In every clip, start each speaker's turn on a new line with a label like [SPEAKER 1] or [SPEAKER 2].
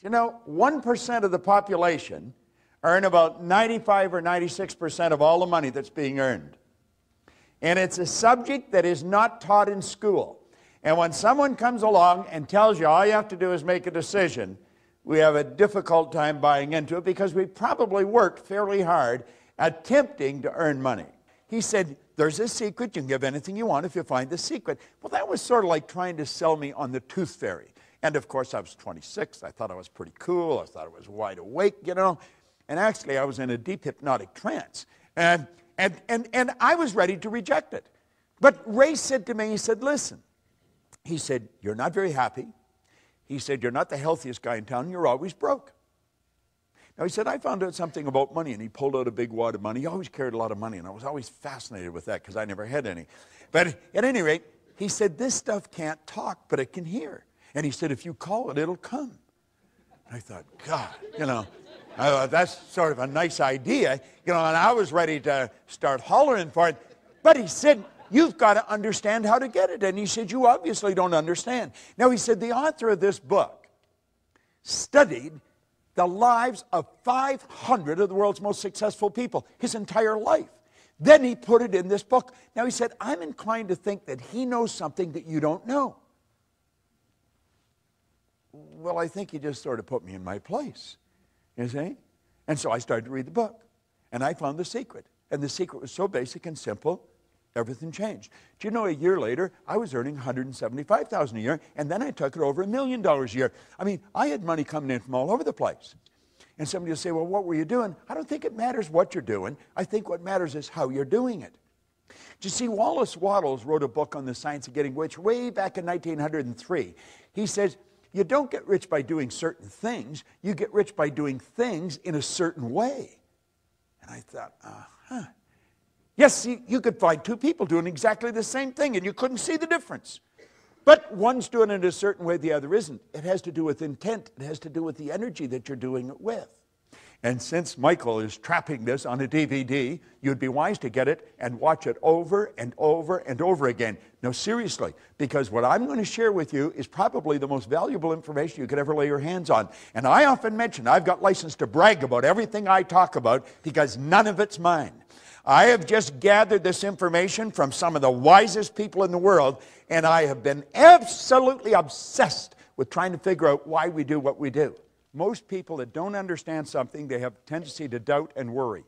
[SPEAKER 1] You know, 1% of the population earn about 95 or 96% of all the money that's being earned. And it's a subject that is not taught in school. And when someone comes along and tells you all you have to do is make a decision, we have a difficult time buying into it because we probably worked fairly hard attempting to earn money. He said, there's a secret. You can give anything you want if you find the secret. Well, that was sort of like trying to sell me on the tooth fairy. And of course, I was 26. I thought I was pretty cool. I thought I was wide awake, you know. And actually, I was in a deep hypnotic trance. And I was ready to reject it. But Ray said to me, he said, listen. He said, you're not very happy. He said, you're not the healthiest guy in town. You're always broke. Now, he said, I found out something about money. And he pulled out a big wad of money. He always carried a lot of money. And I was always fascinated with that because I never had any. But at any rate, he said, this stuff can't talk, but it can hear. And he said, if you call it, it'll come. And I thought, God, you know, that's sort of a nice idea. You know, and I was ready to start hollering for it. But he said, you've got to understand how to get it. And he said, you obviously don't understand. Now, he said, the author of this book studied the lives of 500 of the world's most successful people, his entire life. Then he put it in this book. Now, he said, I'm inclined to think that he knows something that you don't know. Well, I think he just sort of put me in my place, you see? And so I started to read the book, and I found the secret. And the secret was so basic and simple, everything changed. Do you know, a year later, I was earning $175,000 a year, and then I took it over $1 million a year. I mean, I had money coming in from all over the place. And somebody will say, well, what were you doing? I don't think it matters what you're doing. I think what matters is how you're doing it. Do you see, Wallace Wattles wrote a book on the science of getting rich way back in 1903. He says, you don't get rich by doing certain things. You get rich by doing things in a certain way. And I thought, yes, you could find two people doing exactly the same thing, and you couldn't see the difference. But one's doing it a certain way, the other isn't. It has to do with intent. It has to do with the energy that you're doing it with. And since Michael is trapping this on a DVD, you'd be wise to get it and watch it over and over and over again. No, seriously, because what I'm going to share with you is probably the most valuable information you could ever lay your hands on. And I often mention I've got license to brag about everything I talk about because none of it's mine. I have just gathered this information from some of the wisest people in the world, and I have been absolutely obsessed with trying to figure out why we do what we do. Most people that don't understand something, they have a tendency to doubt and worry.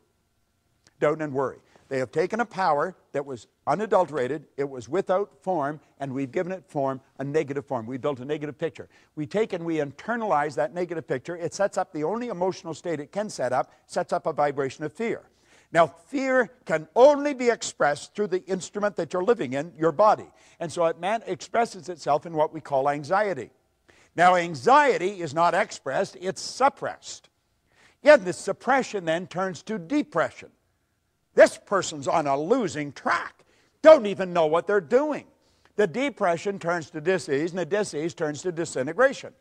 [SPEAKER 1] Doubt and worry. They have taken a power that was unadulterated, it was without form, and we've given it form, a negative form. We built a negative picture. We take and we internalize that negative picture. It sets up the only emotional state it can set up, sets up a vibration of fear. Now, fear can only be expressed through the instrument that you're living in, your body. And so it expresses itself in what we call anxiety. Now, anxiety is not expressed, it's suppressed. Yet the suppression then turns to depression. This person's on a losing track, don't even know what they're doing. The depression turns to disease, and the disease turns to disintegration.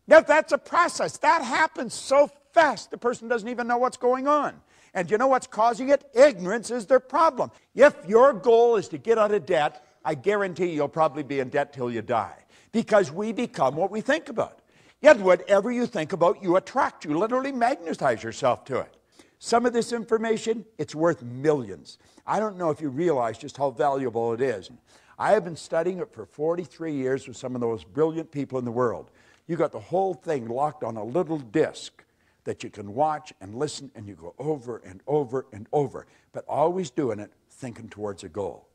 [SPEAKER 1] Now, that's a process. That happens so fast, the person doesn't even know what's going on. And you know what's causing it? Ignorance is their problem. If your goal is to get out of debt, I guarantee you'll probably be in debt till you die. Because we become what we think about. Yet whatever you think about, you attract. You literally magnetize yourself to it. Some of this information, it's worth millions. I don't know if you realize just how valuable it is. I have been studying it for 43 years with some of the most brilliant people in the world. You got the whole thing locked on a little disc that you can watch and listen, and you go over and over and over, but always doing it thinking towards a goal.